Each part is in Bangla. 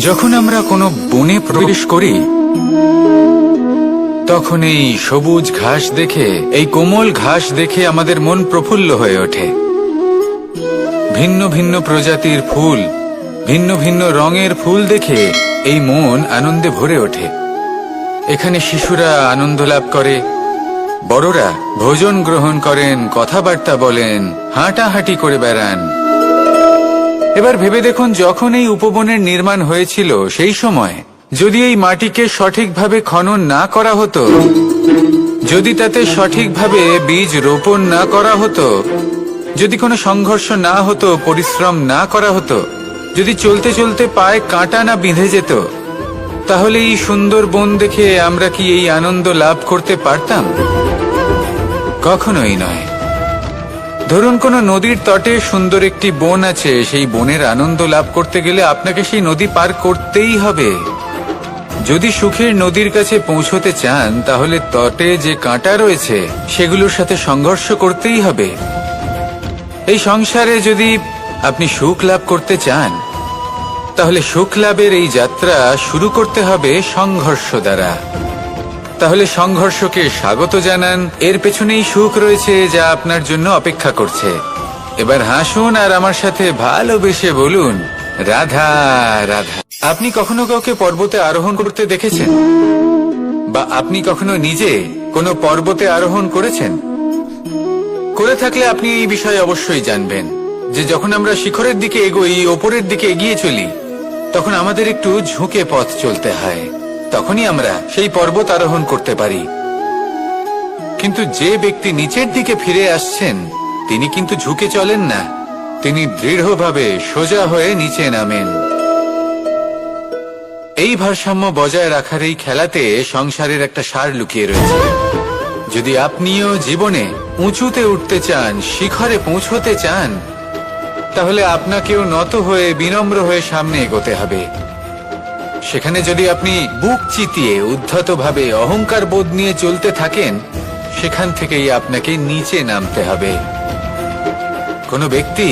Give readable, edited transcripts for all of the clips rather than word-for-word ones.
যখন আমরা কোনো বনে প্রবেশ করি তখন এই সবুজ ঘাস দেখে, এই কোমল ঘাস দেখে আমাদের মন প্রফুল্ল হয়ে ওঠে। ভিন্ন ভিন্ন প্রজাতির ফুল, ভিন্ন ভিন্ন রঙের ফুল দেখে এই মন আনন্দে ভরে ওঠে। এখানে শিশুরা আনন্দ লাভ করে, বড়রা ভোজন গ্রহণ করেন, কথাবার্তা বলেন, হাঁটাহাঁটি করে বেড়ান। এবার ভেবে দেখুন, যখন এই উপবনের নির্মাণ হয়েছিল সেই সময় যদি এই মাটিকে সঠিকভাবে খনন না করা হতো, যদি তাতে সঠিকভাবে বীজ রোপণ না করা হতো, যদি কোনো সংঘর্ষ না হতো, পরিশ্রম না করা হতো, যদি চলতে চলতে পায়ে কাঁটা না বিঁধে যেত, তাহলে এই সুন্দর বন দেখে আমরা কি এই আনন্দ লাভ করতে পারতাম? কখনোই নয়। ধরুন কোনো নদীর তটে সুন্দর একটি বন আছে, সেই বনের আনন্দ লাভ করতে গেলে আপনাকে সেই নদী পার করতেই হবে। যদি সুখের নদীর কাছে পৌঁছতে চান, তাহলে তটে যে কাঁটা রয়েছে সেগুলোর সাথে সংঘর্ষ করতেই হবে। এই সংসারে যদি আপনি সুখ লাভ করতে চান, তাহলে সুখ লাভের এই যাত্রা শুরু করতে হবে সংঘর্ষ দ্বারা। তাহলে সংঘর্ষকে স্বাগত জানান, এর পেছনেই সুখ রয়েছে যা আপনার জন্য অপেক্ষা করছে। এবার হাসুন আর আমার সাথে ভালোবেসে বলুন, রাধা রাধা। আপনি কখনো কাউকে পর্বতে আরোহণ করতে দেখেছেন? বা আপনি কখনো নিজে কোনো পর্বতে আরোহণ করেছেন? করে থাকলে আপনি এই বিষয়ে অবশ্যই জানবেন যে যখন আমরা শিখরের দিকে এগোই, ওপরের দিকে এগিয়ে চলি, তখন আমাদের একটু ঝুঁকে পথ চলতে হয়। তখনই আমরা সেই পর্বত আরোহণ করতে পারি। কিন্তু যে ব্যক্তি নিচের দিকে ফিরে আসছেন, তিনি কিন্তু ঝুঁকে চলেন না, তিনি দৃঢ়ভাবে সোজা হয়ে নিচে নামেন। এই ভারসাম্য বজায় রাখার এই খেলাতে সংসারের একটা সার লুকিয়ে রয়েছে। যদি আপনিও জীবনে উঁচুতে উঠতে চান, শিখরে পৌঁছতে চান, তাহলে আপনাকেও নত হয়ে, বিনম্র হয়ে সামনে এগোতে হবে। সেখানে যদি আপনি বুক চিতিয়ে উদ্ধতভাবে অহংকার বোধ নিয়ে চলতে থাকেন, সেখান থেকেই আপনাকে নিচে নামতে হবে। কোনো ব্যক্তি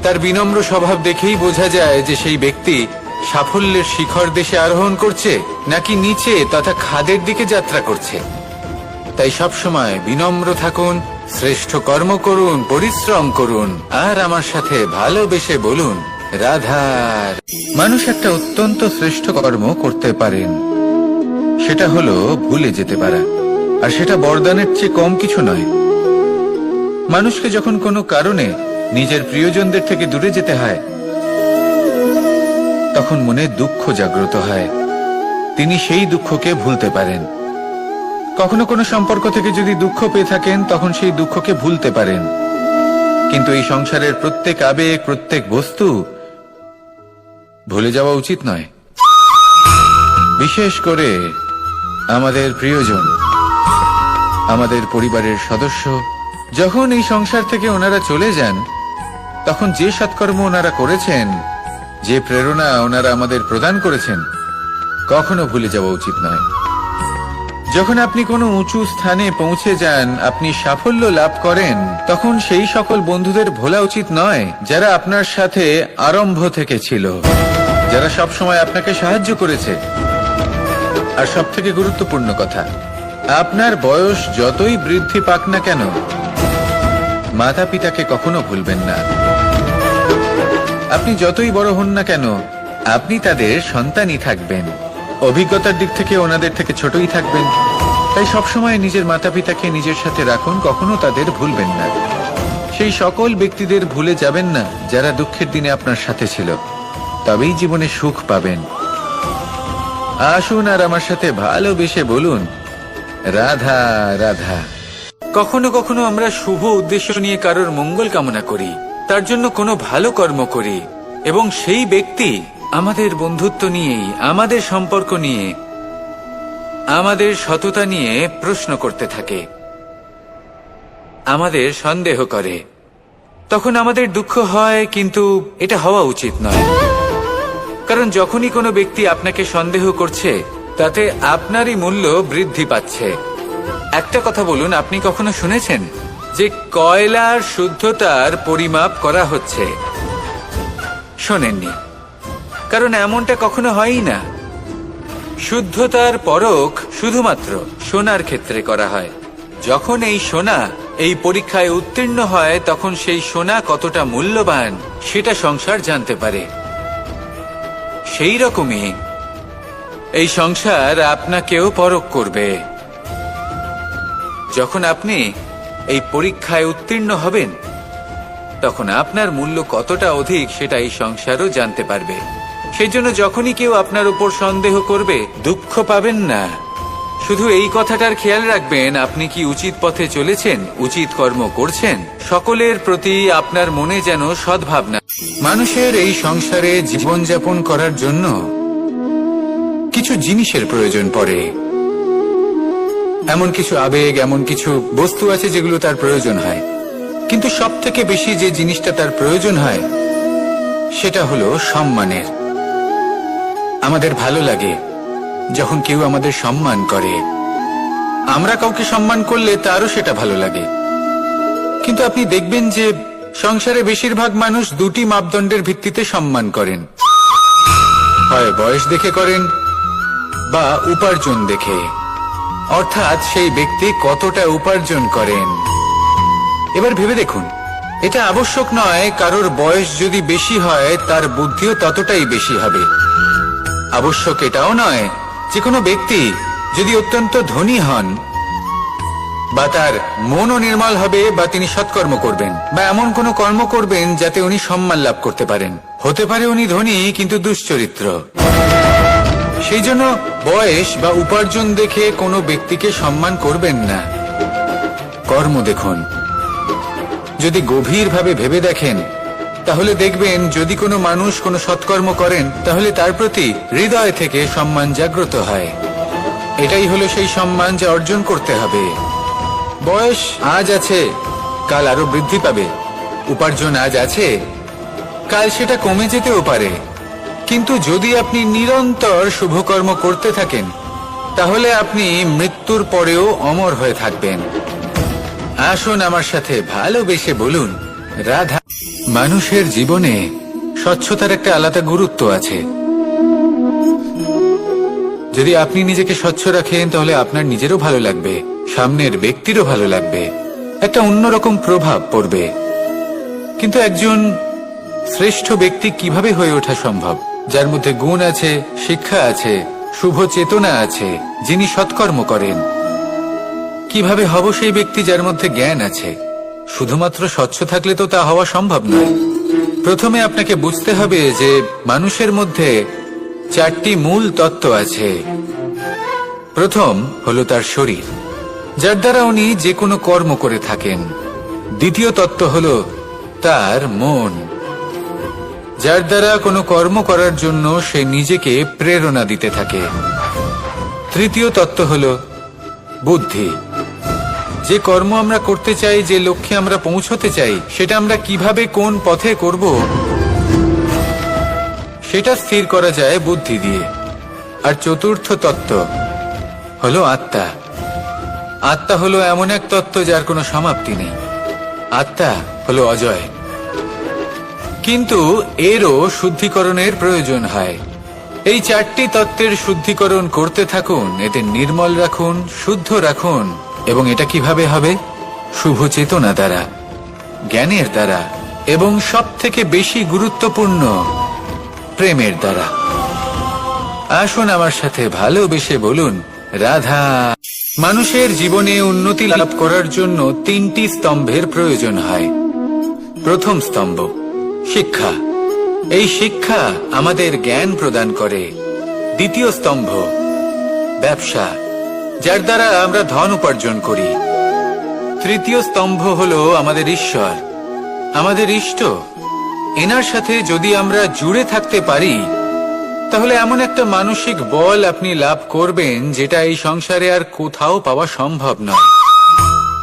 তার বিনম্র স্বভাব দেখেই বোঝা যায় যে সেই ব্যক্তি সাফল্যের শিখর দেশে আরোহণ করছে নাকি নিচে তথা খাদের দিকে যাত্রা করছে। তাই সবসময় বিনম্র থাকুন, শ্রেষ্ঠ কর্ম করুন, পরিশ্রম করুন, আর আমার সাথে ভালোবেসে বলুন, রাধার। মানুষ একটা অত্যন্ত শ্রেষ্ঠ কর্ম করতে পারেন, সেটা হলো ভুলে যেতে পারা। আর সেটা বরদানের চেয়ে কম কিছু নয়। মানুষকে যখন কোনো কারণে নিজের প্রিয়জনদের থেকে দূরে যেতে হয়, তখন মনে দুঃখ জাগ্রত হয়। তিনি সেই দুঃখকে ভুলতে পারেন। কখনো কোনো সম্পর্ক থেকে যদি দুঃখ পেয়ে থাকেন, তখন সেই দুঃখকে ভুলতে পারেন। কিন্তু এই সংসারের প্রত্যেক আবেগ, প্রত্যেক বস্তু ভুলে যাওয়া উচিত নয়। বিশেষ করে আমাদের প্রিয়জন, আমাদের পরিবারের সদস্য। যখন এই সংসার থেকে ওনারা চলে যান, তখন যে সৎকর্ম ওনারা করেছেন, যে প্রেরণা ওনারা আমাদের প্রদান করেছেন, কখনো ভুলে যাওয়া উচিত নয়। যখন আপনি কোনো উঁচু স্থানে পৌঁছে যান, আপনি সাফল্য লাভ করেন, তখন সেই সকল বন্ধুদের ভোলা উচিত নয় যারা আপনার সাথে আরম্ভ থেকে ছিল, যারা সব সময় আপনাকে সাহায্য করেছে। আর সবথেকে গুরুত্বপূর্ণ কথা, আপনার বয়স যতই বৃদ্ধি পাক না কেন, মাতা পিতাকে কখনো ভুলবেন না। আপনি যতই বড় হন না কেন, আপনি তাদের সন্তানই থাকবেন। অভিজ্ঞতার দিক থেকে ওনাদের থেকে ছোটই থাকবেন। তাই সবসময় নিজের মাতা পিতাকে নিজের সাথে রাখুন, কখনো তাদের ভুলবেন না। সেই সকল ব্যক্তিদের ভুলে যাবেন না যারা দুঃখের দিনে আপনার সাথে ছিল, তবেই জীবনে সুখ পাবেন। আসুন আর আমার সাথে ভালোবেসে বলুন, রাধা রাধা। কখনো কখনো আমরা শুভ উদ্দেশ্য নিয়ে কারোর মঙ্গল কামনা করি, তার জন্য কোনো ভালো কর্ম করি, এবং সেই ব্যক্তি আমাদের বন্ধুত্ব নিয়েই, আমাদের সম্পর্ক নিয়ে, আমাদের সততা নিয়ে প্রশ্ন করতে থাকে, আমাদের সন্দেহ করে। তখন আমাদের দুঃখ হয়, কিন্তু এটা হওয়া উচিত নয়। কারণ যখনই কোনো ব্যক্তি আপনাকে সন্দেহ করছে, তাতে আপনারই মূল্য বৃদ্ধি পাচ্ছে। একটা কথা বলুন, আপনি কখনো শুনেছেন যে কয়লার শুদ্ধতার পরিমাপ করা হচ্ছে? শোনেননি। কারণ এমনটা কখনো হয়ই না। শুদ্ধতার পরখ শুধুমাত্র সোনার ক্ষেত্রে করা হয়। যখন এই সোনা এই পরীক্ষায় উত্তীর্ণ হয়, তখন সেই সোনা কতটা মূল্যবান সেটা সংসার জানতে পারে। সেই রকমই এই সংসার আপনাকেও পরখ করবে। যখন আপনি এই পরীক্ষায় উত্তীর্ণ হবেন, তখন আপনার মূল্য কতটা অধিক সেটা এই সংসারও জানতে পারবে। সেই জন্য যখনই কেউ আপনার উপর সন্দেহ করবে, দুঃখ পাবেন না। শুধু এই কথাটার খেয়াল রাখবেন, আপনি কি উচিত পথে চলেছেন, উচিত কর্ম করছেন। সকলের প্রতি আপনার মনে যেন সদ্ভাবনা। মানুষের এই সংসারে জীবনযাপন করার জন্য কিছু জিনিসের প্রয়োজন পড়ে। এমন কিছু আবেগ, এমন কিছু বস্তু আছে যেগুলো তার প্রয়োজন হয়। কিন্তু সব থেকে বেশি যে জিনিসটা তার প্রয়োজন হয় সেটা হলো সম্মানের। আমাদের ভালো লাগে যখন কেউ আমাদের সম্মান করে। আমরা কাউকে সম্মান করলে তারও সেটা ভালো লাগে। কিন্তু আপনি দেখবেন যে সংসারে বেশিরভাগ মানুষ দুটি মাপদণ্ডের ভিত্তিতে সম্মান করেন। হয় বয়স দেখে করেন বা উপার্জন দেখে, অর্থাৎ সেই ব্যক্তি কতটা উপার্জন করেন। এবার ভেবে দেখুন, এটা আবশ্যক নয় কারোর বয়স যদি বেশি হয় তার বুদ্ধিও ততটাই বেশি হবে। আবশ্যক এটাও নয় যে কোনো ব্যক্তি যদি অত্যন্ত ধনী হন বা তার মনও নির্মল হবে বা তিনি সৎকর্ম করবেন বা এমন কোনো কর্ম করবেন যাতে উনি সম্মান লাভ করতে পারেন। হতে পারে উনি ধনী কিন্তু দুশ্চরিত্র। সেই জন্য বয়স বা উপার্জন দেখে কোনো ব্যক্তিকে সম্মান করবেন না। কর্ম দেখুন। যদি গভীরভাবে ভেবে দেখেন তাহলে দেখবেন যদি কোনো মানুষ কোনো সৎকর্ম করেন তাহলে তার প্রতি হৃদয় থেকে সম্মান জাগ্রত হয়। এটাই হলো সেই সম্মান যা অর্জন করতে হবে। বয়স আজ আছে, কাল আরো বৃদ্ধি পাবে। উপার্জন আজ আছে, কাল সেটা কমে যেতেও পারে। কিন্তু যদি আপনি নিরন্তর শুভকর্ম করতে থাকেন তাহলে আপনি মৃত্যুর পরেও অমর হয়ে থাকবেন। আসুন আমার সাথে ভালোবেসে বলুন, রাধা। মানুষের জীবনে স্বচ্ছতার একটা আলাদা গুরুত্ব আছে। যদি আপনি নিজেকে স্বচ্ছ রাখেন তাহলে আপনার নিজেরও ভালো লাগবে, সামনের ব্যক্তিরও ভালো লাগবে, একটা অন্যরকম প্রভাব পড়বে। কিন্তু একজন শ্রেষ্ঠ ব্যক্তি কিভাবে হয়ে ওঠা সম্ভব? যার মধ্যে গুণ আছে, শিক্ষা আছে, শুভ চেতনা আছে, যিনি সৎকর্ম করেন। কিভাবে হব সেই ব্যক্তি যার মধ্যে জ্ঞান আছে? শুধুমাত্র স্বচ্ছ থাকলে তো তা হওয়া সম্ভব নয়। প্রথমে আপনাকে বুঝতে হবে যে মানুষের মধ্যে চারটি মূল তত্ত্ব আছে। প্রথম হলো তার শরীর, যার দ্বারা উনি যে কোনো কর্ম করে থাকেন। দ্বিতীয় তত্ত্ব হলো তার মন, যার দ্বারা কোনো কর্ম করার জন্য সে নিজেকে প্রেরণা দিতে থাকে। তৃতীয় তত্ত্ব হলো বুদ্ধি, যে কর্ম আমরা করতে চাই, যে লক্ষ্যে আমরা পৌঁছতে চাই, সেটা আমরা কিভাবে কোন পথে করব সেটা স্থির করা যায় বুদ্ধি দিয়ে। আর চতুর্থ তত্ত্ব হলো আত্মা। আত্মা হলো এমন এক তত্ত্ব যার কোনো সমাপ্তি নেই। আত্মা হলো অজয়। কিন্তু এরও শুদ্ধিকরণের প্রয়োজন হয়। এই চারটি তত্ত্বের শুদ্ধিকরণ করতে থাকুন, এতে নির্মল রাখুন, শুদ্ধ রাখুন। এবং এটা কিভাবে হবে? শুভ চেতনা দ্বারা, জ্ঞানের দ্বারা, এবং সব থেকে বেশি গুরুত্বপূর্ণ প্রেমের দ্বারা। আসুন আমার সাথে ভালোবেসে বলুন, রাধা। মানুষের জীবনে উন্নতি লাভ করার জন্য তিনটি স্তম্ভের প্রয়োজন হয়। প্রথম স্তম্ভ শিক্ষা। এই শিক্ষা আমাদের জ্ঞান প্রদান করে। দ্বিতীয় স্তম্ভ ব্যবসা, যার দ্বারা আমরা ধন উপার্জন করি। তৃতীয় স্তম্ভ হলো আমাদের ঈশ্বর, আমাদের ইষ্ট। এনার সাথে যদি আমরা জুড়ে থাকতে পারি তাহলে এমন একটা মানসিক বল আপনি লাভ করবেন যেটা এই সংসারে আর কোথাও পাওয়া সম্ভব নয়।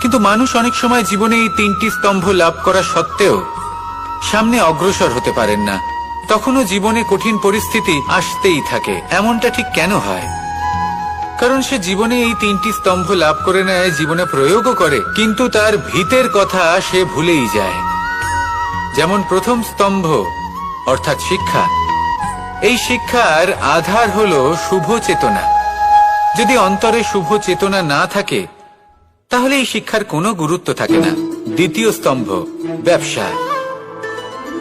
কিন্তু মানুষ অনেক সময় জীবনে এই তিনটি স্তম্ভ লাভ করা সত্ত্বেও সামনে অগ্রসর হতে পারেন না। তখনও জীবনে কঠিন পরিস্থিতি আসতেই থাকে। এমনটা ঠিক কেন হয়? কারণ সে জীবনে এই তিনটি স্তম্ভ লাভ করে নেয়, জীবনে প্রয়োগও করে, কিন্তু তার ভিতের কথা সে ভুলেই যায়। যেমন প্রথম স্তম্ভ অর্থাৎ শিক্ষা, এই শিক্ষার আধার হলো শুভ চেতনা। যদি অন্তরে শুভ চেতনা না থাকে তাহলে এই শিক্ষার কোনো গুরুত্ব থাকে না। দ্বিতীয় স্তম্ভ, ব্যবসা।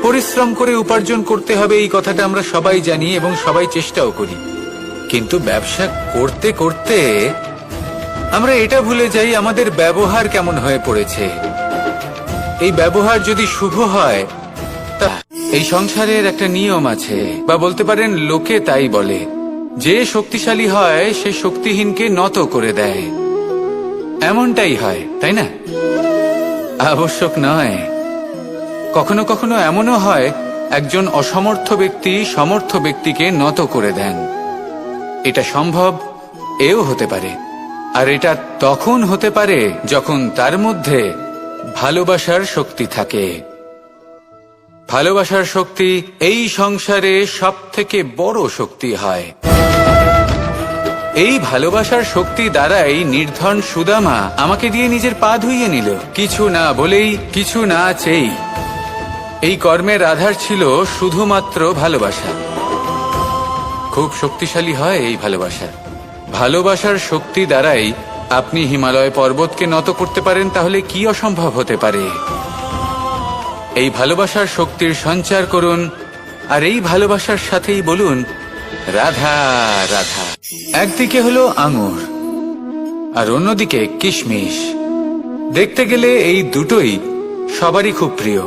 পরিশ্রম করে উপার্জন করতে হবে, এই কথাটা আমরা সবাই জানি এবং সবাই চেষ্টাও করি। কিন্তু ব্যবসা করতে করতে আমরা এটা ভুলে যাই আমাদের ব্যবহার কেমন হয়ে পড়েছে। এই ব্যবহার যদি শুভ হয়, তা এই সংসারের একটা নিয়ম আছে, বা বলতে পারেন লোকে তাই বলে, যে শক্তিশালী হয় সে শক্তিহীনকে নত করে দেয়। এমনটাই হয়, তাই না? আবশ্যক নয়। কখনো কখনো এমনও হয় একজন অসমর্থ ব্যক্তি সমর্থ ব্যক্তিকে নত করে দেন। এটা সম্ভব, এও হতে পারে। আর এটা তখন হতে পারে যখন তার মধ্যে ভালোবাসার শক্তি থাকে। ভালোবাসার শক্তি এই সংসারে সবথেকে বড় শক্তি হয়। এই ভালোবাসার শক্তি দ্বারাই নির্ধন সুদামা আমাকে দিয়ে নিজের পা ধুইয়ে নিল, কিছু না বলেই, কিছু না চেয়েই। এই কর্মের আধার ছিল শুধুমাত্র ভালোবাসা। খুব শক্তিশালী হয় এই ভালোবাসা। ভালোবাসার শক্তি দ্বারাই আপনি হিমালয় পর্বতকে নত করতে পারেন, তাহলে কি অসম্ভব হতে পারে? এই ভালোবাসার শক্তির সঞ্চার করুন, আর এই ভালোবাসার সাথেই বলুন রাধা রাধা। একদিকে হলো আঙুর আর অন্যদিকে কিশমিশ। দেখতে গেলে এই দুটোই সবারই খুব প্রিয়।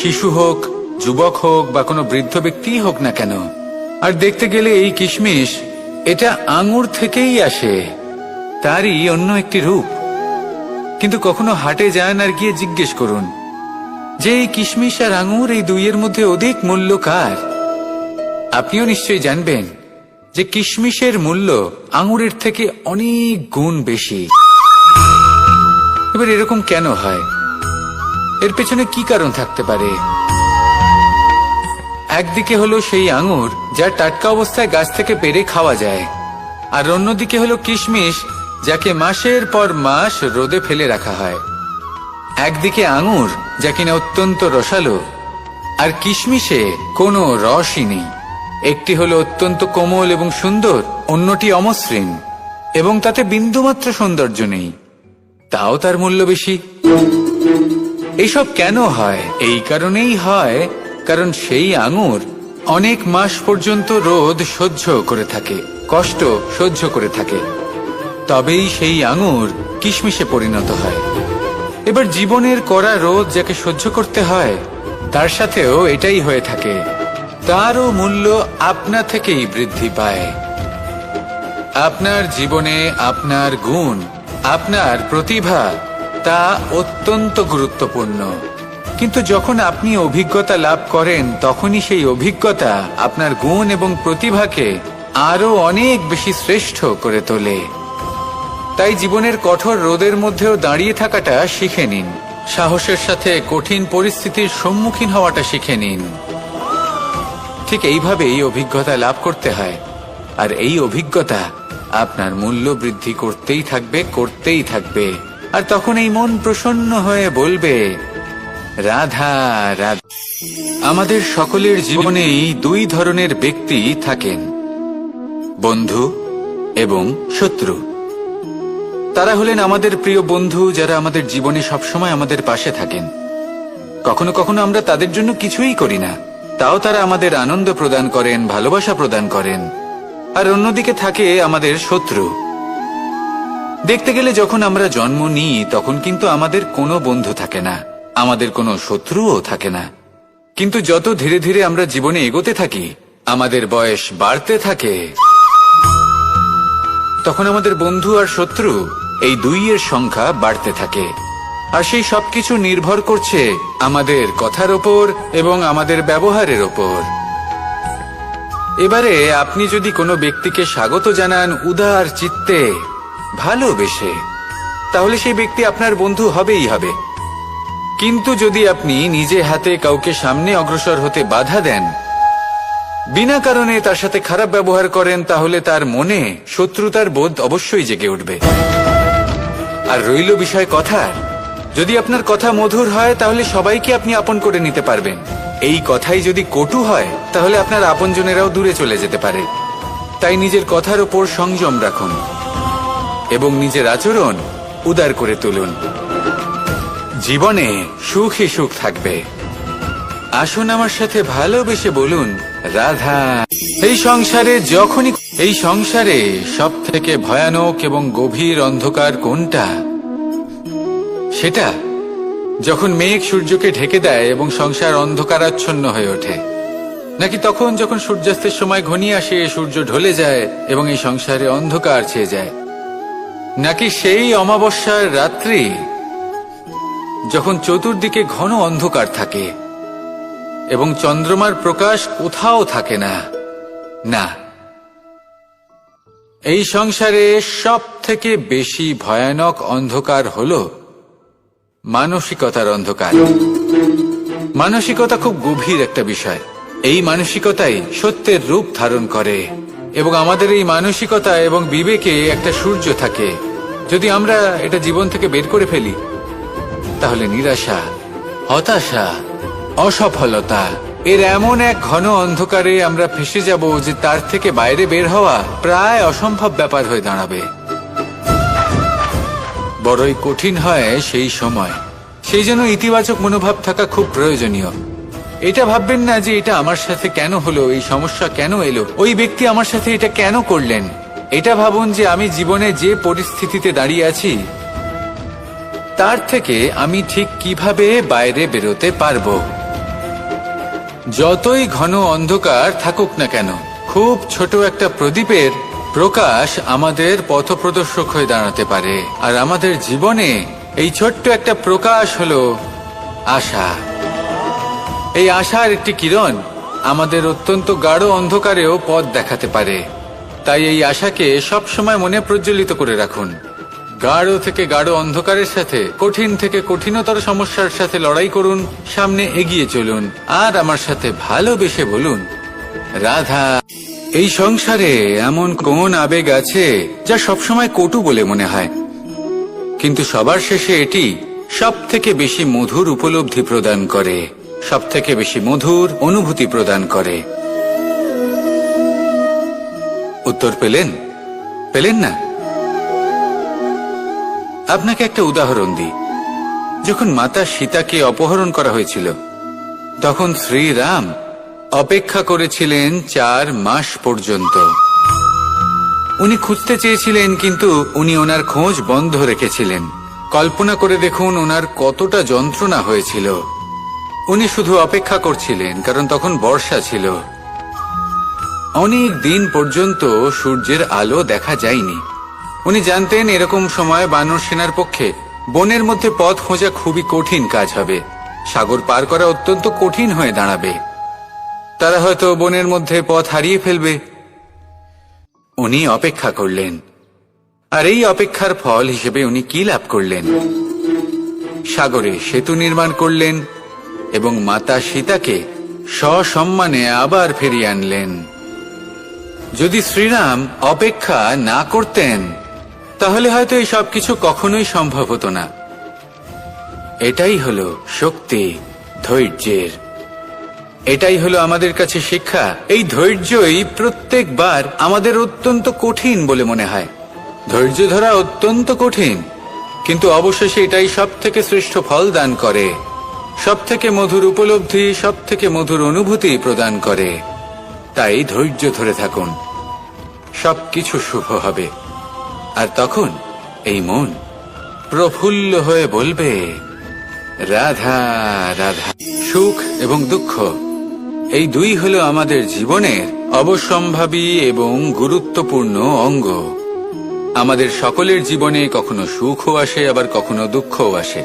শিশু হোক, যুবক হোক, বা কোনো বৃদ্ধ ব্যক্তি হোক না কেন। আর দেখতে গেলে এই কিশমিশ, এটা আঙুর থেকেই আসে, তারই অন্য একটি রূপ। কিন্তু কখনো হাটে যান আর গিয়ে জিজ্ঞেস করুন যে এই কিশমিশ আর আঙুর, এই দুইয়ের মধ্যে অধিক মূল্য কার? আপনিও নিশ্চয়ই জানবেন যে কিশমিশের মূল্য আঙুরের থেকে অনেক গুণ বেশি। এবার এরকম কেন হয়? এর পেছনে কি কারণ থাকতে পারে? একদিকে হলো সেই আঙুর যা টাটকা অবস্থায় গাছ থেকে পেড়ে খাওয়া যায়, আর অন্যদিকে হলো কিশমিশ যাকে মাসের পর মাস রোদে ফেলে রাখা হয়। একদিকে আঙুর যা কিনা অত্যন্ত রসালো, আর কিশমিশে কোনো রসই নেই। একটি হলো অত্যন্ত কোমল এবং সুন্দর, অন্যটি অমসৃণ এবং তাতে বিন্দুমাত্র সৌন্দর্য নেই, তাও তার মূল্য বেশি। এইসব কেন হয়? এই কারণেই হয় কারণ সেই আঙুর অনেক মাস পর্যন্ত রোদ সহ্য করে থাকে, কষ্ট সহ্য করে থাকে, তবেই সেই আঙুর কিশমিশে পরিণত হয়। এবার জীবনের কড়া রোদ যাকে সহ্য করতে হয়, তার সাথেও এটাই হয়ে থাকে। তারও মূল্য আপনা থেকেই বৃদ্ধি পায়। আপনার জীবনে আপনার গুণ, আপনার প্রতিভা, তা অত্যন্ত গুরুত্বপূর্ণ। কিন্তু যখন আপনি অভিজ্ঞতা লাভ করেন, তখনই সেই অভিজ্ঞতা আপনার গুণ এবং প্রতিভাকে আরো অনেক বেশি শ্রেষ্ঠ করে তোলে। তাই জীবনের কঠোর রোদের মধ্যেও দাঁড়িয়ে থাকাটা শিখে নিন। সাহসের সাথে কঠিন পরিস্থিতির সম্মুখীন হওয়াটা শিখে নিন। ঠিক এইভাবেই অভিজ্ঞতা লাভ করতে হয়, আর এই অভিজ্ঞতা আপনার মূল্য বৃদ্ধি করতেই থাকবে, করতেই থাকবে। আর তখন এই মন প্রসন্ন হয়ে বলবে রাধা রাধা। আমাদের সকলের জীবনেই দুই ধরনের ব্যক্তি থাকেন, বন্ধু এবং শত্রু। তারা হলেন আমাদের প্রিয় বন্ধু, যারা আমাদের জীবনে সবসময় আমাদের পাশে থাকেন। কখনো কখনো আমরা তাদের জন্য কিছুই করি না, তাও তারা আমাদের আনন্দ প্রদান করেন, ভালোবাসা প্রদান করেন। আর অন্যদিকে থাকে আমাদের শত্রু। দেখতে গেলে যখন আমরা জন্ম নিই, তখন কিন্তু আমাদের কোনো বন্ধু থাকে না, আমাদের কোনো শত্রুও থাকে না। কিন্তু যত ধীরে ধীরে আমরা জীবনে এগোতে থাকি, আমাদের বয়স বাড়তে থাকে, তখন আমাদের বন্ধু আর শত্রু এই দুইয়ের সংখ্যা বাড়তে থাকে। আর সেই সবকিছু নির্ভর করছে আমাদের কথার ওপর এবং আমাদের ব্যবহারের ওপর। এবারে আপনি যদি কোনো ব্যক্তিকে স্বাগত জানান উদার চিত্তে, ভালোবেসে, তাহলে সেই ব্যক্তি আপনার বন্ধু হবেই হবে। কিন্তু যদি আপনি নিজে হাতে কাউকে সামনে অগ্রসর হতে বাধা দেন, বিনা কারণে তার সাথে খারাপ ব্যবহার করেন, তাহলে তার মনে শত্রুতার বোধ অবশ্যই জেগে উঠবে। আর রইল বিষয় কথার, যদি আপনার কথা মধুর হয়, তাহলে সবাইকে আপনি আপন করে নিতে পারবেন। এই কথাই যদি কটু হয় তাহলে আপনার আপনজনেরাও দূরে চলে যেতে পারে। তাই নিজের কথার উপর সংযম রাখুন এবং নিজের আচরণ উদার করে তুলুন। জীবনে সুখই সুখ থাকবে। আসুন আমার সাথে ভালোবেসে বলুন, রাধা। এই সংসারে সব থেকে ভয়ানক এবং গভীর অন্ধকার কোনটা? সেটা যখন মেঘ সূর্যকে ঢেকে দেয় এবং সংসার অন্ধকারাচ্ছন্ন হয়ে ওঠে, নাকি তখন যখন সূর্যাস্তের সময় ঘনিয়ে আসে, সূর্য ঢলে যায় এবং এই সংসারে অন্ধকার ছেয়ে যায়, নাকি সেই অমাবস্যার রাত্রি যখন চতুর্দিকে ঘন অন্ধকার থাকে এবং চন্দ্রমার প্রকাশ কোথাও থাকে না? না, এই সংসারে সব থেকে বেশি ভয়ানক অন্ধকার হলো মানসিকতার অন্ধকার। মানসিকতা খুব গভীর একটা বিষয়। এই মানসিকতাই সত্যের রূপ ধারণ করে এবং আমাদের এই মানসিকতা এবং বিবেকে একটা সূর্য থাকে। যদি আমরা এটা জীবন থেকে বের করে ফেলি তাহলে নিরাশা, হতাশা, অসফলতা এর এমন এক ঘন অন্ধকারে আমরা ফেসে যাব যে তার থেকে বাইরে বের হওয়া প্রায় অসম্ভব ব্যাপার হয়ে দাঁড়াবে। বড়ই কঠিন হয় সেই সময়। সেই জন্য ইতিবাচক মনোভাব থাকা খুব প্রয়োজনীয়। এটা ভাববেন না যে এটা আমার সাথে কেন হলো, এই সমস্যা কেন এলো, ওই ব্যক্তি আমার সাথে এটা কেন করলেন। এটা ভাবুন যে আমি জীবনে যে পরিস্থিতিতে দাঁড়িয়ে আছি তার থেকে আমি ঠিক কিভাবে বাইরে বেরোতে পারবো। যতই ঘন অন্ধকার থাকুক না কেন, খুব ছোট একটা প্রদীপের প্রকাশ আমাদের পথপ্রদর্শক হয়ে দাঁড়াতে পারে। আর আমাদের জীবনে এই ছোট্ট একটা প্রকাশ হলো আশা। এই আশার একটি কিরণ আমাদের অত্যন্ত গাঢ় অন্ধকারেও পথ দেখাতে পারে। তাই এই আশাকে সবসময় মনে প্রজ্বলিত করে রাখুন। গাঢ় থেকে গাঢ় অন্ধকারের সাথে, কঠিন থেকে কঠিনতর সমস্যার সাথে লড়াই করুন, সামনে এগিয়ে চলুন আর আমার সাথে ভালোবেসে বলুন, রাধা। এই সংসারে এমন কোন আবেগ আছে যা সবসময় কটু বলে মনে হয়, কিন্তু সবার শেষে এটি সব থেকে বেশি মধুর উপলব্ধি প্রদান করে, সব থেকে বেশি মধুর অনুভূতি প্রদান করে। উত্তর পেলেন? পেলেন না? আপনাকে একটা উদাহরণ দিই। যখন মাতা সীতাকে অপহরণ করা হয়েছিল তখন শ্রীরাম অপেক্ষা করেছিলেন 4 মাস পর্যন্ত। উনি খুঁজতে চেয়েছিলেন কিন্তু উনি ওনার খোঁজ বন্ধ রেখেছিলেন। কল্পনা করে দেখুন ওনার কতটা যন্ত্রণা হয়েছিল। উনি শুধু অপেক্ষা করছিলেন কারণ তখন বর্ষা ছিল। অনেক দিন পর্যন্ত সূর্যের আলো দেখা যায়নি। উনি জানতেন এরকম সময় বানর সেনার পক্ষে বনের মধ্যে পথ খোঁজা খুবই কঠিন কাজ হবে। সাগর পার করা অত্যন্ত কঠিন হয়ে দাঁড়াবে। তারা হয়তো বনের মধ্যে পথ হারিয়ে ফেলবে। উনি অপেক্ষা করলেন, আর এই অপেক্ষার ফল হিসেবে উনি কি লাভ করলেন? সাগরে সেতু নির্মাণ করলেন এবং মাতা সীতাকে সসম্মানে আবার ফিরিয়ে আনলেন। যদি শ্রীরাম অপেক্ষা না করতেন তাহলে হয়তো এই সবকিছু কখনোই সম্ভব হতো না। এটাই হলো শক্তি ধৈর্যের। এটাই হলো আমাদের কাছে শিক্ষা। এই ধৈর্যই প্রত্যেকবার আমাদের অত্যন্ত কঠিন বলে মনে হয়। ধৈর্য ধরা অত্যন্ত কঠিন, কিন্তু অবশেষে এটাই সব থেকে শ্রেষ্ঠ ফল দান করে, সব থেকে মধুর উপলব্ধি, সব থেকে মধুর অনুভূতি প্রদান করে। তাই ধৈর্য ধরে থাকুন, সবকিছু শুভ হবে। আর তখন এই মন প্রফুল্ল হয়ে বলবে, রাধা রাধা। সুখ এবং দুঃখ এই দুই হলো আমাদের জীবনের অবশ্যম্ভাবী এবং গুরুত্বপূর্ণ অঙ্গ। আমাদের সকলের জীবনে কখনো সুখও আসে, আবার কখনো দুঃখও আসে।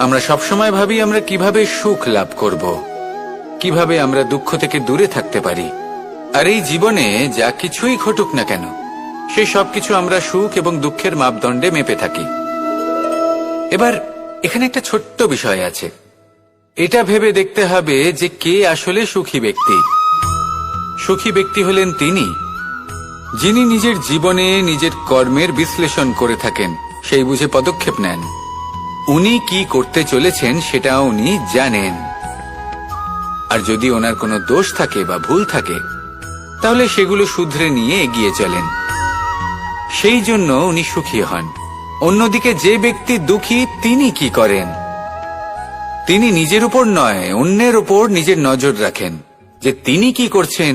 আমরা সবসময় ভাবি আমরা কিভাবে সুখ লাভ করব, কিভাবে আমরা দুঃখ থেকে দূরে থাকতে পারি। আর এই জীবনে যা কিছুই ঘটুক না কেন, সেই সবকিছু আমরা সুখ এবং দুঃখের মাপদণ্ডে মেপে থাকি। এবার এখানে একটা ছোট্ট বিষয় আছে। এটা ভেবে দেখতে হবে যে কে আসলে সুখী ব্যক্তি। সুখী ব্যক্তি হলেন তিনি যিনি নিজের জীবনে নিজের কর্মের বিশ্লেষণ করে থাকেন, সেই বুঝে পদক্ষেপ নেন। উনি কি করতে চলেছেন সেটা উনি জানেন। আর যদি ওনার কোনো দোষ থাকে বা ভুল থাকে তাহলে সেগুলো শুধরে নিয়ে এগিয়ে চলেন। সেই জন্য উনি সুখী হন। অন্যদিকে যে ব্যক্তি দুঃখী তিনি কি করেন? তিনি নিজের উপর নয়, অন্যের উপর নিজের নজর রাখেন যে তিনি কি করছেন,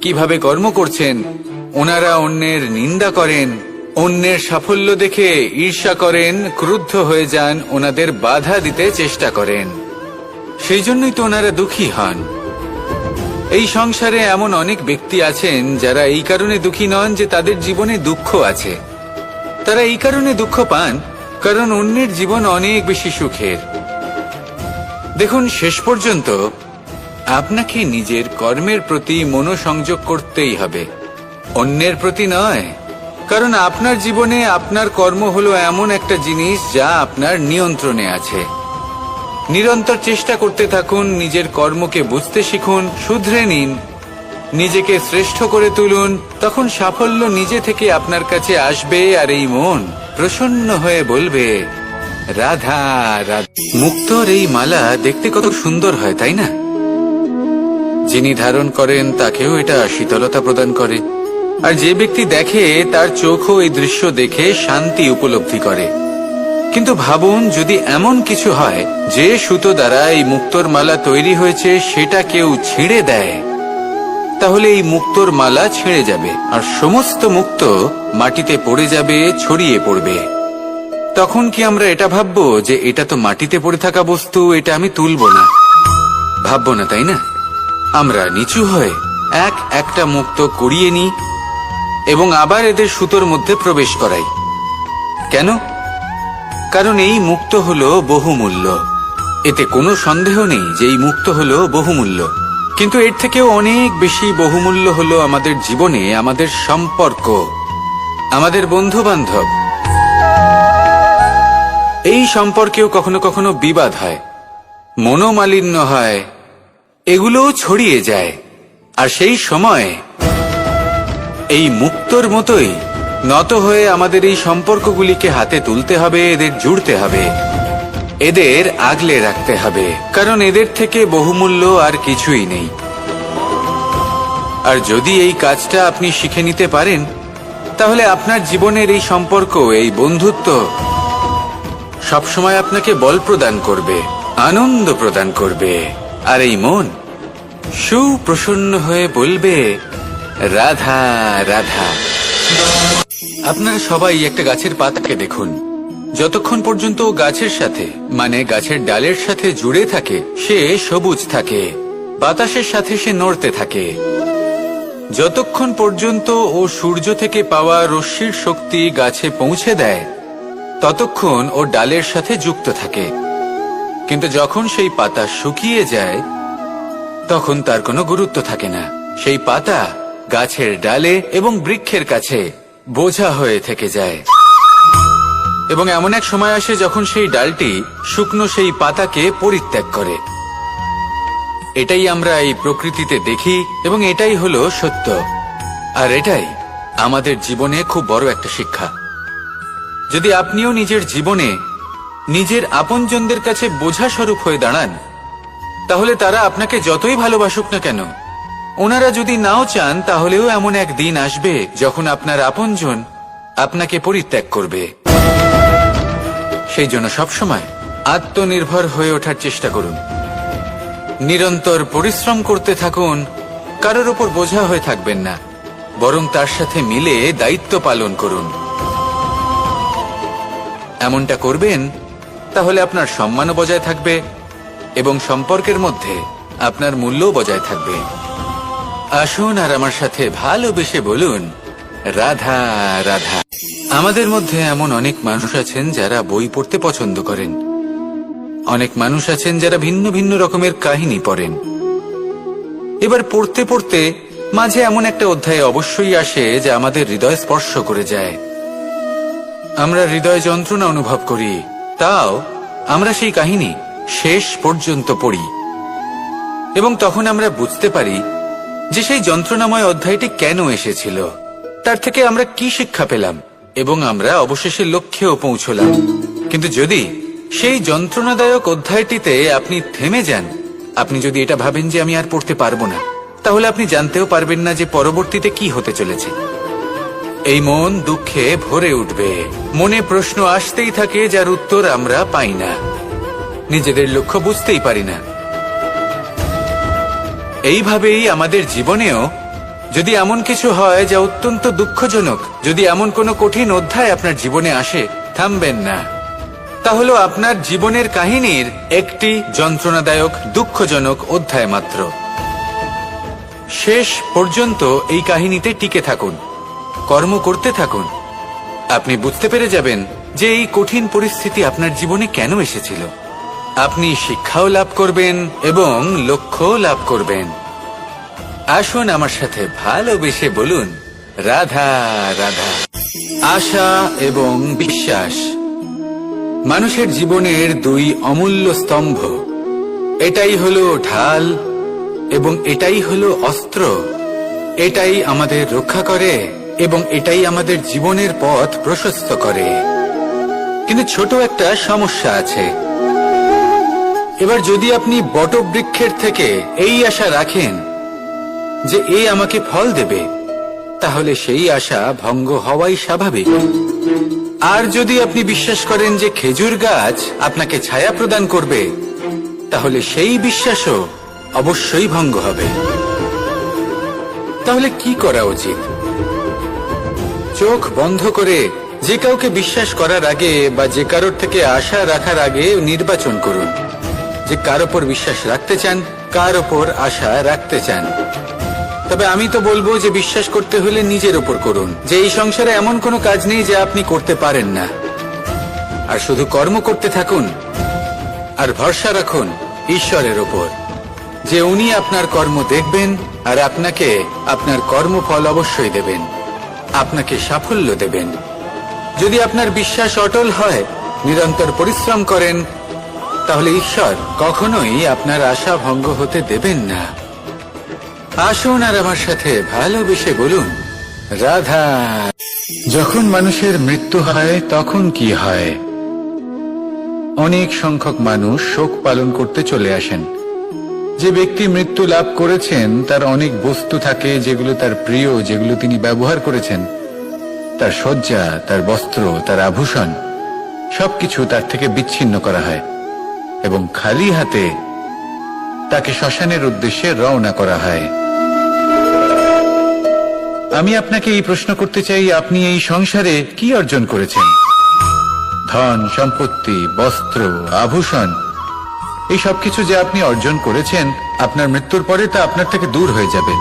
কিভাবে কর্ম করছেন। ওনারা অন্যের নিন্দা করেন, অন্যের সাফল্য দেখে ঈর্ষা করেন, ক্রুদ্ধ হয়ে যান, ওনাদের বাধা দিতে চেষ্টা করেন। সেই জন্যই তো ওনারা দুঃখী হন। এই সংসারে এমন অনেক ব্যক্তি আছেন যারা এই কারণে দুঃখী নন যে তাদের জীবনে দুঃখ আছে। তারা এই কারণে দুঃখ পান কারণ অন্যের জীবন অনেক বেশি সুখের। দেখুন, শেষ পর্যন্ত আপনাকে নিজের কর্মের প্রতি মনোসংযোগ করতেই হবে, অন্যের প্রতি নয়। কারণ আপনার জীবনে আপনার কর্ম হলো এমন একটা জিনিস যা আপনার নিয়ন্ত্রণে আছে। নিরন্তর চেষ্টা করতে থাকুন, নিজের কর্মকে বুঝতে শিখুন, শুধরে নিন, নিজেকে শ্রেষ্ঠ করে তুলুন। তখন সাফল্য নিজে থেকে আপনার কাছে আসবে আর এই মন প্রসন্ন হয়ে বলবে, রাধা রাধা। মুক্তোর এই মালা দেখতে কত সুন্দর হয়, তাই না? যিনি ধারণ করেন তাকেও এটা শীতলতা প্রদান করে, আর যে ব্যক্তি দেখে তার চোখও এই দৃশ্য দেখে শান্তি উপলব্ধি করে। কিন্তু ভাবুন, যদি এমন কিছু হয় যে সুতো দ্বারা এই মুক্তোর মালা তৈরি হয়েছে সেটা কেউ ছিঁড়ে দেয়, তাহলে এই মুক্তোর মালা ছিঁড়ে যাবে আর সমস্ত মুক্তো মাটিতে পড়ে যাবে, ছড়িয়ে পড়বে। তখন কি আমরা এটা ভাববো যে এটা তো মাটিতে পড়ে থাকা বস্তু, এটা আমি তুলবো না? ভাববো না, তাই না? আমরা নিচু হয়ে একটা মুক্তো কুড়িয়ে নিই এবং আবার এদের সুতোর মধ্যে প্রবেশ করাই। কেন? কারণ এই মুক্তো হলো বহুমূল্য। এতে কোনো সন্দেহ নেই যে এই মুক্তো হলো বহুমূল্য। কিন্তু এর থেকেও অনেক বেশি বহুমূল্য হলো আমাদের জীবনে আমাদের সম্পর্ক, আমাদের বন্ধু বান্ধব। এই সম্পর্কেও কখনো কখনো বিবাদ হয়, মনোমালিন্য হয়, এগুলোও ছড়িয়ে যায়। আর সেই সময় এই মুক্তোর মতোই নত হয়ে আমাদের এই সম্পর্কগুলিকে হাতে তুলতে হবে, এদের জুড়তে হবে, এদের আগলে রাখতে হবে, কারণ এদের থেকে বহুমূল্য আর কিছুই নেই। আর যদি এই কাজটা আপনি শিখে নিতে পারেন, তাহলে আপনার জীবনের এই সম্পর্ক, এই বন্ধুত্ব সবসময় আপনাকে বল প্রদান করবে, আনন্দ প্রদান করবে, আর এই মন সুপ্রসন্ন হয়ে বলবে, রাধা রাধা। আপনারা সবাই একটা গাছের পাতাকে দেখুন, যতক্ষণ পর্যন্ত ও গাছের সাথে, মানে গাছের ডালের সাথে জুড়ে থাকে, সে সবুজ থাকে, বাতাসের সাথে সে নড়তে থাকে। যতক্ষণ পর্যন্ত ও সূর্য থেকে পাওয়া রশ্মির শক্তি গাছে পৌঁছে দেয়, ততক্ষণ ও ডালের সাথে যুক্ত থাকে। কিন্তু যখন সেই পাতা শুকিয়ে যায়, তখন তার কোনো গুরুত্ব থাকে না। সেই পাতা গাছের ডালে এবং বৃক্ষের কাছে বোঝা হয়ে থেকে যায়। এবং এমন এক সময় আসে যখন সেই ডালটি শুকনো সেই পাতাকে পরিত্যাগ করে। এটাই আমরা এই প্রকৃতিতে দেখি এবং এটাই হলো সত্য। আর এটাই আমাদের জীবনে খুব বড় একটা শিক্ষা। যদি আপনিও নিজের জীবনে নিজের আপনজনদের কাছে বোঝা স্বরূপ হয়ে দাঁড়ান, তাহলে তারা আপনাকে যতই ভালোবাসুক না কেন, ওনারা যদি নাও চান, তাহলেও এমন এক দিন আসবে যখন আপনার আপনজন আপনাকে পরিত্যাগ করবে। সেই জন্য সবসময় আত্মনির্ভর হয়ে ওঠার চেষ্টা করুন, নিরন্তর পরিশ্রম করতে থাকুন, কারোর উপর বোঝা হয়ে থাকবেন না, বরং তার সাথে মিলে দায়িত্ব পালন করুন। এমনটা করবেন, তাহলে আপনার সম্মানও বজায় থাকবে এবং সম্পর্কের মধ্যে আপনার মূল্যও বজায় থাকবে। আসুন আর আমার সাথে ভালোবেসে বলুন, রাধা রাধা। আমাদের মধ্যে এমন অনেক মানুষ আছেন যারা বই পড়তে পছন্দ করেন, অনেক মানুষ আছেন যারা ভিন্ন ভিন্ন রকমের কাহিনী পড়েন। এবার পড়তে পড়তে মাঝে এমন একটা অধ্যায় অবশ্যই আসে যা আমাদের হৃদয় স্পর্শ করে যায়। আমরা হৃদয় যন্ত্রণা অনুভব করি, তাও আমরা সেই কাহিনী শেষ পর্যন্ত পড়ি এবং তখন আমরা বুঝতে পারি যে সেই যন্ত্রণাময় অধ্যায়টি কেন এসেছিল, তার থেকে আমরা কি শিক্ষা পেলাম এবং আমরা অবশেষে লক্ষ্যেও পৌঁছলাম। কিন্তু যদি সেই যন্ত্রণাদায়ক অধ্যায়টিতে আপনি থেমে যান আপনি যদি এটা ভাবেন যে আমি আর পড়তে পারবো না, তাহলে আপনি জানতেও পারবেন না যে পরবর্তীতে কি হতে চলেছে। এই মন দুঃখে ভরে উঠবে, মনে প্রশ্ন আসতেই থাকে যার উত্তর আমরা পাই না, নিজেদের লক্ষ্য বুঝতেই পারি না। এইভাবেই আমাদের জীবনেও যদি এমন কিছু হয় যা অত্যন্ত দুঃখজনক, যদি এমন কোনো কঠিন অধ্যায় আপনার জীবনে আসে, থামবেন না। তা হলো আপনার জীবনের কাহিনীর একটি যন্ত্রণাদায়ক দুঃখজনক অধ্যায় মাত্র। শেষ পর্যন্ত এই কাহিনীতে টিকে থাকুন, কর্ম করতে থাকুন। আপনি বুঝতে পেরে যাবেন যে এই কঠিন পরিস্থিতি আপনার জীবনে কেন এসেছিল। আপনি শিক্ষাও লাভ করবেন এবং লক্ষ্যও লাভ করবেন। আসুন আমার সাথে ভালোবেসে বলুন, রাধা রাধা। আশা এবং বিশ্বাস মানুষের জীবনের দুই অমূল্য স্তম্ভ। এটাই হলো ঢাল এবং এটাই হলো অস্ত্র। এটাই আমাদের রক্ষা করে এবং এটাই আমাদের জীবনের পথ প্রশস্ত করে। কিন্তু ছোট একটা সমস্যা আছে। এবার যদি আপনি বটবৃক্ষের থেকে এই আশা রাখেন যে এ আমাকে ফল দেবে, তাহলে সেই আশা ভঙ্গ হওয়াই স্বাভাবিক। আর যদি আপনি বিশ্বাস করেন যে খেজুর গাছ আপনাকে ছায়া প্রদান করবে, তাহলে সেই বিশ্বাসও অবশ্যই ভঙ্গ হবে। তাহলে কি করা উচিত? চোখ বন্ধ করে যে কাউকে বিশ্বাস করার আগে বা যে কারোর থেকে আশা রাখার আগে নির্বাচন করুন যে কার ওপর বিশ্বাস রাখতে চান, কার ওপর আশা রাখতে চান। তবে আমি তো বলবো যে বিশ্বাস করতে হলে নিজের ওপর করুন, যে এই সংসারে এমন কোনো কাজ নেই যা আপনি করতে পারেন না। আর শুধু কর্ম করতে থাকুন আর ভরসা রাখুন ঈশ্বরের ওপর, যে উনি আপনার কর্ম দেখবেন আর আপনাকে আপনার কর্মফল অবশ্যই দেবেন, আপনাকে সাফল্য দেবেন। যদি আপনার বিশ্বাস অটল হয়, নিরন্তর পরিশ্রম করেন, তাহলে ঈশ্বর কখনোই আপনার আশা ভঙ্গ হতে দেবেন না। আসুন আর আমার সাথে ভালোবেসে বলুন, রাধা। যখন মানুষের মৃত্যু হয় তখন কি হয়? অনেক সংখ্যক মানুষ শোক পালন করতে চলে আসেন। যে ব্যক্তি মৃত্যু লাভ করেছেন তার অনেক বস্তু থাকে যেগুলো তার প্রিয়, যেগুলো তিনি ব্যবহার করেছেন। তার শয্যা, তার বস্ত্র, তার আভূষণ সবকিছু তার থেকে বিচ্ছিন্ন করা হয় এবং খালি হাতে তাকে শ্মশানের উদ্দেশ্যে রওনা করা হয়। আমি আপনাকে এই প্রশ্ন করতে চাই, আপনি এই সংসারে কি অর্জন করেছেন? ধন সম্পত্তি, বস্ত্র, আভূষণ, এই সবকিছু যে আপনি অর্জন করেছেন, আপনার মৃত্যুর পরে তা আপনার থেকে দূর হয়ে যাবে।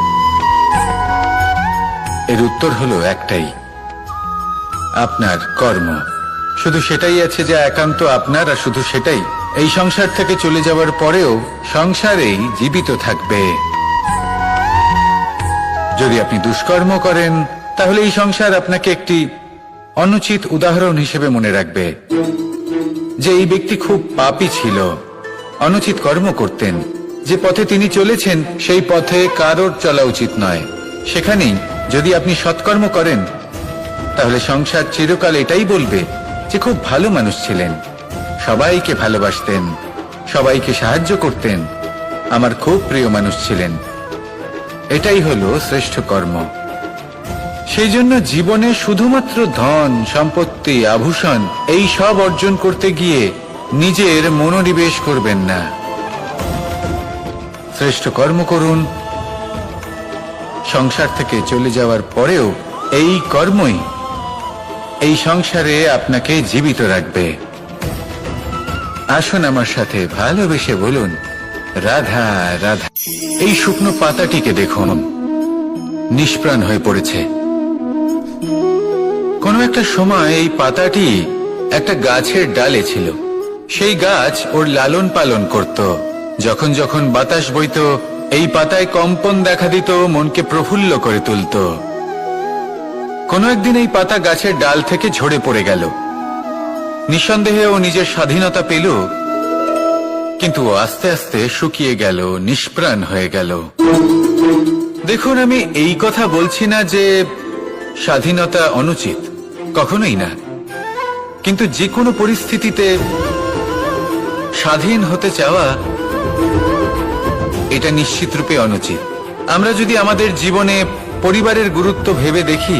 এর উত্তর হলো একটাই, আপনার কর্ম। শুধু সেটাই আছে যা একান্ত আপনার, আর শুধু সেটাই এই সংসার থেকে চলে যাওয়ার পরেও সংসারেই জীবিত থাকবে। যদি আপনি দুষ্কর্ম করেন, তাহলে এই সংসার আপনাকে একটি অনুচিত উদাহরণ হিসেবে মনে রাখবে যে এই ব্যক্তি খুব পাপী ছিল, অনুচিত কর্ম করতেন। যে পথে তিনি চলেছেন সেই পথে কারোর চলা উচিত নয়। সেখানেই যদি আপনি সৎকর্ম করেন, তাহলে সংসার চিরকাল এটাই বলবে যে খুব ভালো মানুষ ছিলেন, সবাইকে ভালোবাসতেন, সবাইকে সাহায্য করতেন, আমার খুব প্রিয় মানুষ ছিলেন। এটাই হলো শ্রেষ্ঠ কর্ম। সেই জন্য জীবনে শুধুমাত্র ধন সম্পত্তি, আভূষণ এই সব অর্জন করতে গিয়ে নিজের মনোনিবেশ করবেন না। শ্রেষ্ঠ কর্ম করুন। সংসার থেকে চলে যাওয়ার পরেও এই কর্মই এই সংসারে আপনাকে জীবিত রাখবে। আসুন আমার সাথে ভালোবেসে বলুন, রাধা রাধা। এই শুকনো পাতাটিকে দেখুন, নিষ্প্রাণ হয়ে পড়েছে। কোনো একটা সময় এই পাতাটি একটা গাছের ডালে ছিল। সেই গাছ ওর লালন পালন করত। যখন যখন বাতাস বইত, এই পাতায় কম্পন দেখা দিত, মনকে প্রফুল্ল করে তুলত। কোনো একদিন এই পাতা গাছের ডাল থেকে ঝরে পড়ে গেল। নিঃসন্দেহে ও নিজের স্বাধীনতা পেল, কিন্তু আস্তে আস্তে শুকিয়ে গেল, নিষ্প্রাণ হয়ে গেল। দেখুন, আমি এই কথা বলছি না যে স্বাধীনতা অনুচিত, কখনোই না। কিন্তু যে কোনো পরিস্থিতিতে স্বাধীন হতে চাওয়া এটা নিশ্চিত রূপে অনুচিত। আমরা যদি আমাদের জীবনে পরিবারের গুরুত্ব ভেবে দেখি,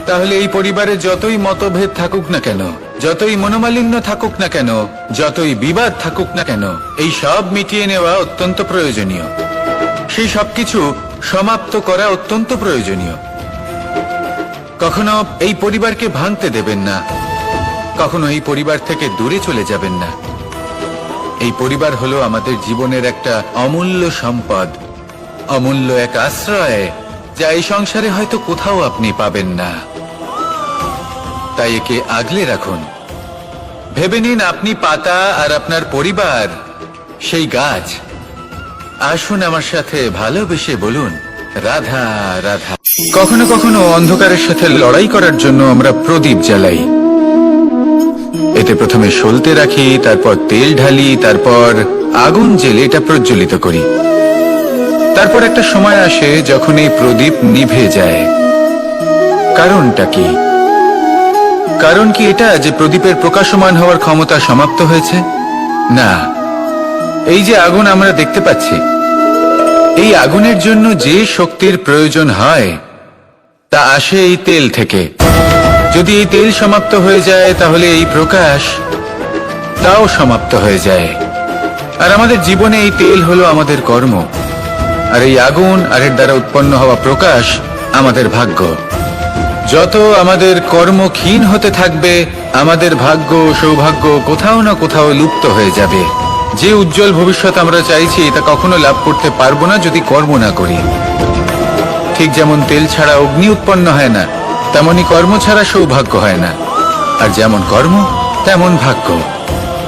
তাহলে এই পরিবারে যতই মতভেদ থাকুক না কেন, যতই মনোমালিন্য থাকুক না কেন, যতই বিবাদ থাকুক না কেন, এই সব মিটিয়ে নেওয়া অত্যন্ত প্রয়োজনীয়। সেই সবকিছু সমাপ্ত করা অত্যন্ত প্রয়োজনীয়। কখনো এই পরিবারকে ভাঙতে দেবেন না, কখনো এই পরিবার থেকে দূরে চলে যাবেন না। এই পরিবার হলো আমাদের জীবনের একটা অমূল্য সম্পদ, অমূল্য এক আশ্রয়, যা এই সংসারে হয়তো কোথাও আপনি পাবেন না। তাই একে আগলে রাখুন। ভেবে নিন আপনি পাতা আর আপনার পরিবার সেই গাছ। আসুন আমার সাথে ভালোবেসে বলুন, রাধা রাধা। কখনো কখনো অন্ধকারের সাথে লড়াই করার জন্য আমরা প্রদীপ জ্বালাই। এতে প্রথমে সলতে রাখি, তারপর তেল ঢালি, তারপর আগুন জেলে এটা প্রজ্বলিত করি। তারপর একটা সময় আসে যখন এই প্রদীপ নিভে যায়। কারণটা কি? কারণ কি এটা যে প্রদীপের প্রকাশমান হওয়ার ক্ষমতা সমাপ্ত হয়েছে? না, এই যে আগুন আমরা দেখতে পাচ্ছি, এই আগুনের জন্য যে শক্তির প্রয়োজন হয় তা আসে এই তেল থেকে। যদি এই তেল সমাপ্ত হয়ে যায়, তাহলে এই প্রকাশ তাও সমাপ্ত হয়ে যায়। আর আমাদের জীবনে এই তেল হলো আমাদের কর্ম, আর এই আগুন আর এর দ্বারা উৎপন্ন হওয়া প্রকাশ আমাদের ভাগ্য। যত আমাদের কর্ম ক্ষীণ হতে থাকবে, আমাদের ভাগ্য সৌভাগ্য কোথাও না কোথাও লুপ্ত হয়ে যাবে। যে উজ্জ্বল ভবিষ্যৎ আমরা চাইছি তা কখনো লাভ করতে পারবো না যদি কর্ম না করি। ঠিক যেমন তেল ছাড়া অগ্নি উৎপন্ন হয় না, তেমনি কর্ম ছাড়া সৌভাগ্য হয় না। আর যেমন কর্ম তেমন ভাগ্য।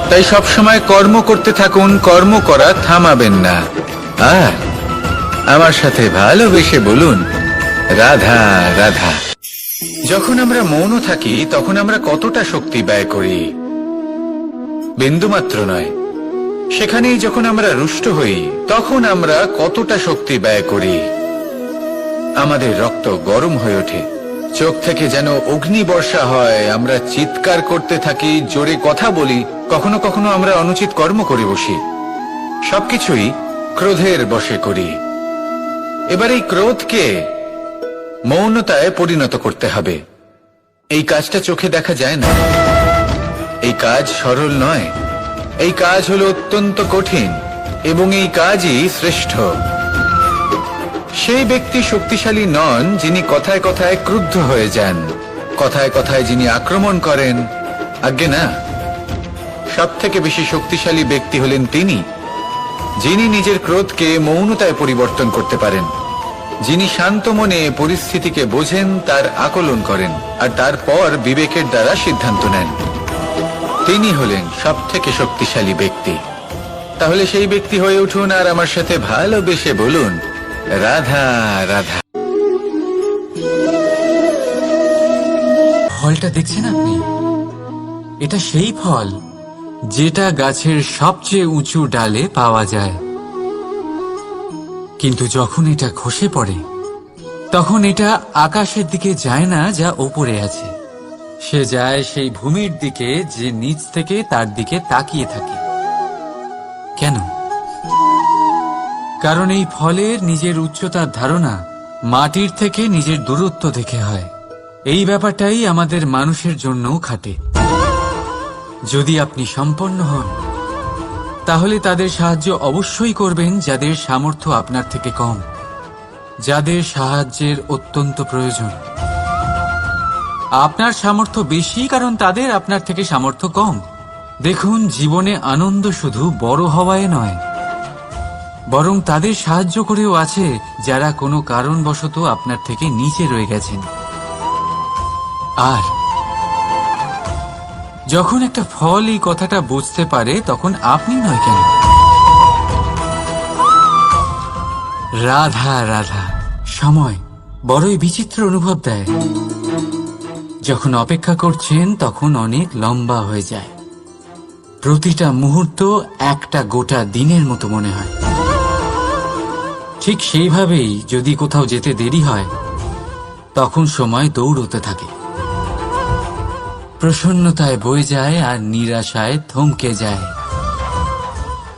তাই সবসময় কর্ম করতে থাকুন, কর্ম করা থামাবেন না। আর আমার সাথে ভালোবেসে বলুন, রাধা রাধা। যখন আমরা মৌন থাকি তখন আমরা কতটা শক্তি ব্যয় করি, বিন্দুমাত্র নয়। সেখানেই যখন আমরা রুষ্ট হই তখন আমরা কতটা শক্তি ব্যয় করি। আমাদের রক্ত গরম হয়ে ওঠে, চোখ থেকে যেন অগ্নি বর্ষা হয়, আমরা চিৎকার করতে থাকি, জোরে কথা বলি, কখনো কখনো আমরা অনুচিত কর্ম করে বসি। সবকিছুই ক্রোধের বশে করি। এবার এই ক্রোধকে মৌনতায় পরিণত করতে হবে। এই কাজটা চোখে দেখা যায় না, এই কাজ সরল নয়, এই কাজ হলো অত্যন্ত কঠিন, এবং এই কাজই শ্রেষ্ঠ। সেই ব্যক্তি শক্তিশালী নন যিনি কথায় কথায় ক্রুদ্ধ হয়ে যান, কথায় কথায় যিনি আক্রমণ করেন। আজ্ঞে না, সব থেকে বেশি শক্তিশালী ব্যক্তি হলেন তিনি যিনি নিজের ক্রোধকে মৌনতায় পরিবর্তন করতে পারেন, যিনি শান্ত মনে পরিস্থিতিকে বোঝেন, তার আকলন করেন, আর তারপর বিবেকের দ্বারা সিদ্ধান্ত নেন। তিনি হলেন সব থেকে শক্তিশালী ব্যক্তি। তাহলে সেই ব্যক্তি হয়ে উঠুন আর আমার সাথে ভালোবেসে বলুন, রাধা রাধা। ফলটা দেখছেন আপনি? এটা সেই ফল যেটা গাছের সবচেয়ে উঁচু ডালে পাওয়া যায়, কিন্তু যখন এটা খসে পড়ে তখন এটা আকাশের দিকে যায় না যা ওপরে আছে, সে যায় সেই ভূমির দিকে যে নিচ থেকে তার দিকে তাকিয়ে থাকে। কেন? কারণ এই ফলের নিজের উচ্চতার ধারণা মাটির থেকে নিজের দূরত্ব দেখে হয়। এই ব্যাপারটাই আমাদের মানুষের জন্যও খাটে। যদি আপনি সম্পন্ন হন তাহলে তাদের সাহায্য অবশ্যই করবেন যাদের সামর্থ্য আপনার থেকে কম, যাদের সাহায্যের অত্যন্ত প্রয়োজন। আপনার সামর্থ্য বেশি কারণ তাদের আপনার থেকে সামর্থ্য কম। দেখুন, জীবনে আনন্দ শুধু বড় হওয়ায় নয়, বরং তাদের সাহায্য করেও আছে যারা কোনো কারণবশত আপনার থেকে নিচে রয়ে গেছেন। আর যখন একটা ফল এই কথাটা বুঝতে পারে তখন আপনি নয় কেন? রাধা রাধা। সময় বড়ই বিচিত্র অনুভব দেয়। যখন অপেক্ষা করছেন তখন অনেক লম্বা হয়ে যায়। প্রতিটা মুহূর্ত একটা গোটা দিনের মতো মনে হয়। ঠিক সেইভাবেই যদি কোথাও যেতে দেরি হয় তখন সময় দৌড়তে থাকে, প্রসন্নতায় বয়ে যায় আর নিরাশায় থমকে যায়।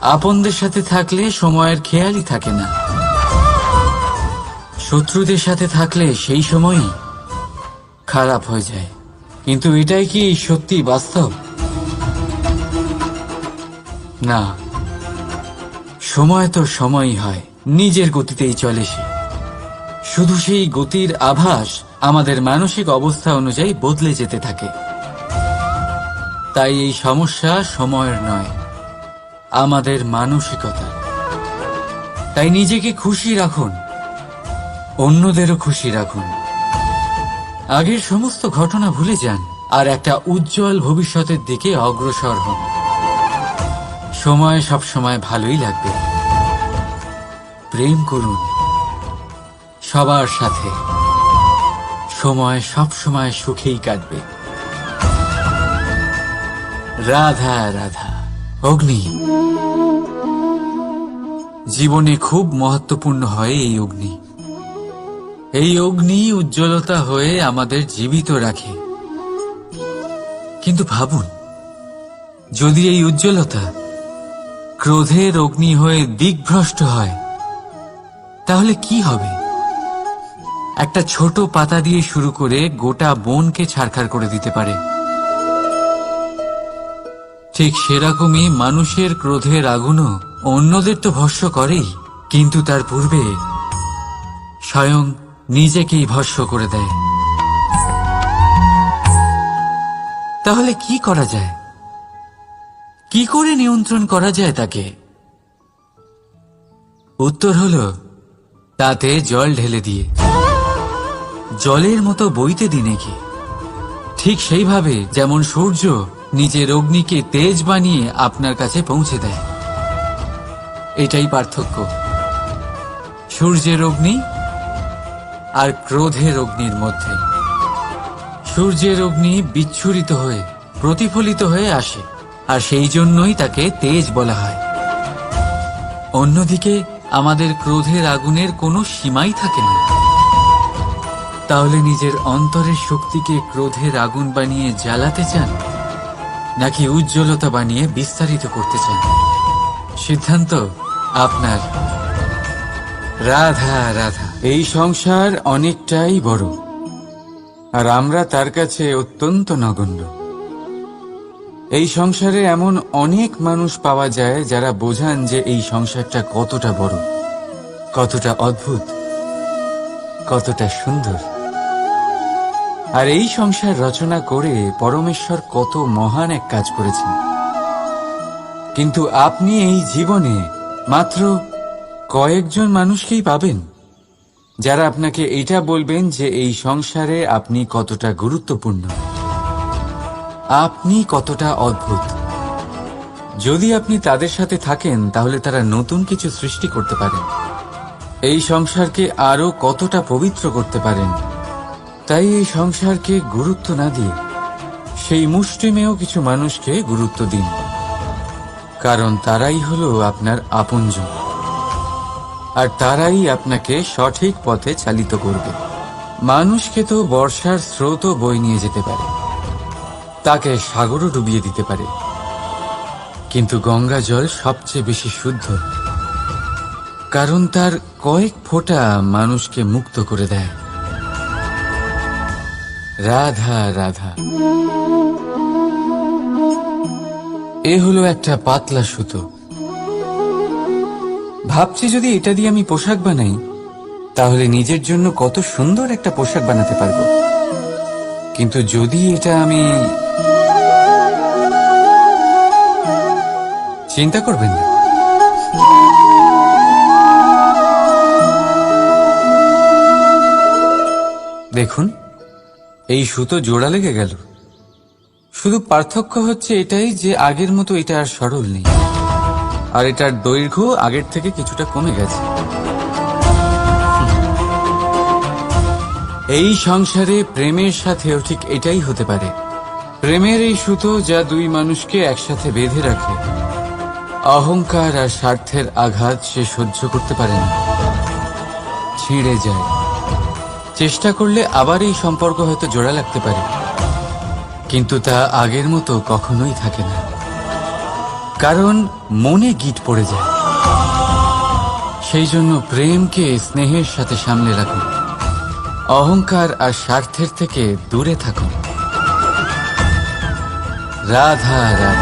আপনদের সাথে থাকলে সময়ের খেয়ালই থাকে না, শত্রুদের সাথে থাকলে সেই সময়ই খারাপ হয়ে যায়। কিন্তু এটাই কি সত্যি বাস্তব? না, সময় তো সময়ই হয়, নিজের গতিতেই চলে সে। শুধু সেই গতির আভাস আমাদের মানসিক অবস্থা অনুযায়ী বদলে যেতে থাকে। তাই এই সমস্যা সময়ের নয়, আমাদের মানসিকতা। তাই নিজেকে খুশি রাখুন, অন্যদেরও খুশি রাখুন। আগের সমস্ত ঘটনা ভুলে যান আর একটা উজ্জ্বল ভবিষ্যতের দিকে অগ্রসর হন। সময় সবসময় ভালোই লাগবে। প্রেম করুন সবার সাথে, সময় সবসময় সুখেই কাটবে। রাধা রাধা। অগ্নি জীবনে খুব মহত্বপূর্ণ হয়। এই অগ্নি উজ্জ্বলতা হয়ে আমাদের জীবিত রাখে। কিন্তু ভাবুন, যদি এই উজ্জ্বলতা ক্রোধের অগ্নি হয়ে দিকভ্রষ্ট হয়, তাহলে কি হবে? একটা ছোট পাতা দিয়ে শুরু করে গোটা বনকে ছারখার করে দিতে পারে। ঠিক সেরকমই মানুষের ক্রোধের আগুনও অন্যদের তো ভস্ম করেই, কিন্তু তার পূর্বে স্বয়ং নিজেকেই ভস্ম করে দেয়। তাহলে কি করা যায়? কি করে নিয়ন্ত্রণ করা যায় তাকে? উত্তর হলো, তাতে জল ঢেলে দিয়ে, জলের মতো বইতে দিন একে। ঠিক সেইভাবে যেমন সূর্য নিজের অগ্নিকে তেজ বানিয়ে আপনার কাছে পৌঁছে দেয়। এটাই পার্থক্য সূর্যের অগ্নি আর ক্রোধের অগ্নির মধ্যে। সূর্যের অগ্নি বিচ্ছুরিত হয়ে প্রতিফলিত হয়ে আসে, আর সেই জন্যই তাকে তেজ বলা হয়। অন্যদিকে আমাদের ক্রোধের আগুনের কোনো সীমাই থাকে না। তাহলে নিজের অন্তরের শক্তিকে ক্রোধের আগুন বানিয়ে জ্বালাতে চান, নাকি উজ্জ্বলতা বানিয়ে বিস্তারিত করতে চান? সিদ্ধান্ত আপনার। রাধা রাধা। এই সংসার অনেকটাই বড়, আর আমরা তার কাছে অত্যন্ত নগণ্য। এই সংসারে এমন অনেক মানুষ পাওয়া যায় যারা বোঝান যে এই সংসারটা কতটা বড়, কতটা অদ্ভুত, কতটা সুন্দর। আর এই সংসার রচনা করে পরমেশ্বর কত মহান এক কাজ করেছেন। কিন্তু আপনি এই জীবনে মাত্র কয়েকজন মানুষকেই পাবেন যারা আপনাকে এটা বলবেন যে এই সংসারে আপনি কতটা গুরুত্বপূর্ণ, আপনি কতটা অদ্ভুত। যদি আপনি তাদের সাথে থাকেন, তাহলে তারা নতুন কিছু সৃষ্টি করতে পারেন, এই সংসারকে আরো কতটা পবিত্র করতে পারেন। তাই এই সংসারকে গুরুত্ব না দিয়ে সেই মুষ্টিমেয় কিছু মানুষকে গুরুত্ব দিন, কারণ তারাই হলো আপনার আপনজন, আর তারাই আপনাকে সঠিক পথে চালিত করবে। মানুষকে তো বর্ষার স্রোতও বয়ে নিয়ে যেতে পারে, তাকে সাগরও ডুবিয়ে দিতে পারে, কিন্তু গঙ্গা জল সবচেয়ে বেশি শুদ্ধ, কারণ তার কয়েক ফোঁটা মানুষকে মুক্ত করে দেয়। রাধা রাধা। এ হলো একটা পাতলা সুতো। ভাবছি যদি এটা দিয়ে আমি পোশাক বানাই, তাহলে নিজের জন্য কত সুন্দর একটা পোশাক বানাতে পারবো। কিন্তু যদি এটা আমি... চিন্তা করবেন না, দেখুন এই সুতো জোড়া লেগে গেল। শুধু পার্থক্য হচ্ছে এটাই যে আগের মতো এটা আর সরল নেই, আর এটার দৈর্ঘ্য আগের থেকে কিছুটা কমে গেছে। এই সংসারে প্রেমের সাথেও ঠিক এটাই হতে পারে। প্রেমের এই সুতো যা দুই মানুষকে একসাথে বেঁধে রাখে, অহংকার আর স্বার্থের আঘাত সে সহ্য করতে পারে না, ছিঁড়ে যায়। চেষ্টা করলে আবার এই সম্পর্ক হয়তো জোড়া লাগতে পারে, কিন্তু তা আগের মতো কখনোই থাকে না, কারণ মনে গিট পড়ে যায়। সেই জন্য প্রেমকে স্নেহের সাথে সামলে রাখুন, অহংকার আর স্বার্থের থেকে দূরে থাকুন। রাধা রাধা।